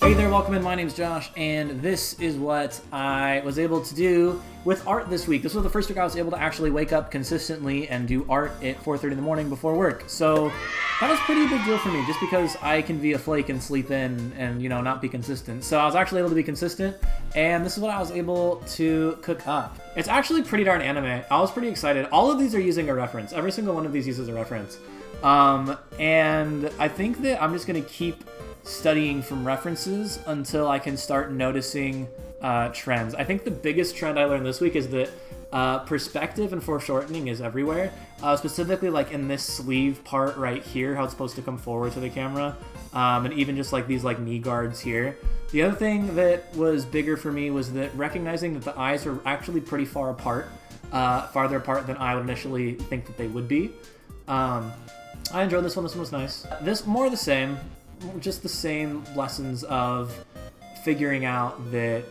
Hey there, welcome in. My name's Josh, and this is what I was able to do with art this week. This was the first week I was able to actually wake up consistently and do art at 4:30 in the morning before work. So that was a pretty big deal for me, just because I can be a flake and sleep in and, you know, not be consistent. So I was actually able to be consistent, and this is what I was able to cook up. It's actually pretty darn anime. I was pretty excited. All of these are using a reference. Every single one of these uses a reference. And I think that I'm just going to keep studying from references until I can start noticing trends. I think the biggest trend I learned this week is that perspective and foreshortening is everywhere. Specifically, like in this sleeve part right here, how it's supposed to come forward to the camera, and even just like these like knee guards here. The other thing that was bigger for me was that recognizing that the eyes are actually pretty far apart, farther apart than I would initially think that they would be. I enjoyed this one. This one was nice. This more of the same. Just the same lessons of figuring out that,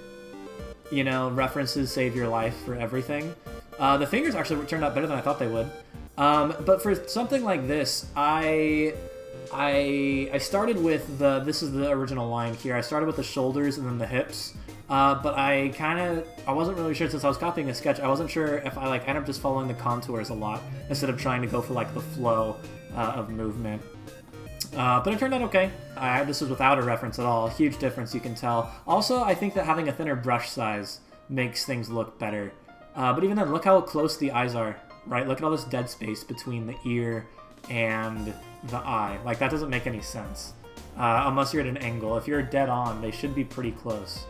you know, references save your life for everything. The fingers actually turned out better than I thought they would. But for something like this, I started with this is the original line here. I started with the shoulders and then the hips. But I wasn't really sure, since I was copying a sketch, I wasn't sure if I end up just following the contours a lot instead of trying to go for like the flow of movement. But it turned out okay. This was without a reference at all. Huge difference, you can tell. Also, I think that having a thinner brush size makes things look better. But even then, look how close the eyes are, right? Look at all this dead space between the ear and the eye. Like, that doesn't make any sense. Unless you're at an angle. If you're dead on, they should be pretty close.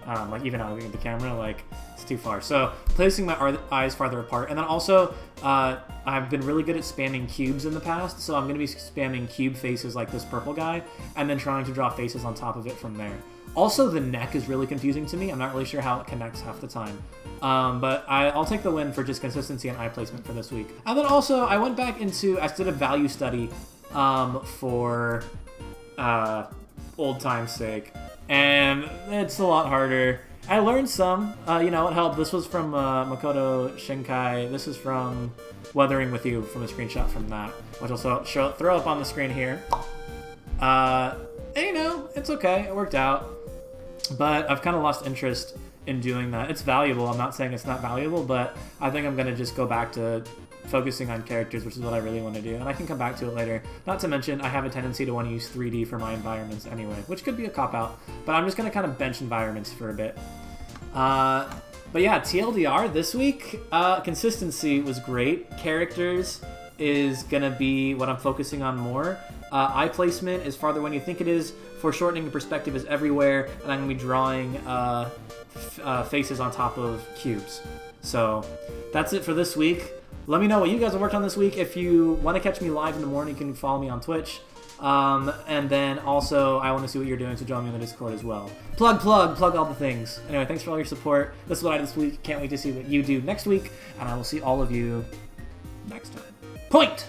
Like, even out of the camera, like, it's too far. So, placing my eyes farther apart. And then also, I've been really good at spamming cubes in the past, so I'm going to be spamming cube faces like this purple guy, and then trying to draw faces on top of it from there. Also, the neck is really confusing to me. I'm not really sure how it connects half the time. But I'll take the win for just consistency and eye placement for this week. And then also, I went back into, I did a value study for old time's sake. And it's a lot harder. I learned some, you know, it helped. This was from Makoto Shinkai. This is from Weathering With You, from a screenshot from that, which I'll throw up on the screen here. And, you know, it's okay. It worked out. But I've kind of lost interest in doing that. It's valuable. I'm not saying it's not valuable, but I think I'm going to just go back to focusing on characters, which is what I really want to do, and I can come back to it later. Not to mention, I have a tendency to want to use 3D for my environments anyway, which could be a cop-out, but I'm just going to kind of bench environments for a bit. But yeah, TLDR this week, consistency was great. Characters is going to be what I'm focusing on more. Eye placement is farther when you think it is. Foreshortening and perspective is everywhere, and I'm going to be drawing faces on top of cubes. So that's it for this week. Let me know what you guys have worked on this week. If you want to catch me live in the morning, you can follow me on Twitch. And then also, I want to see what you're doing, so join me on the Discord as well. Plug all the things. Anyway, thanks for all your support. This is what I did this week. Can't wait to see what you do next week, and I will see all of you next time. Point!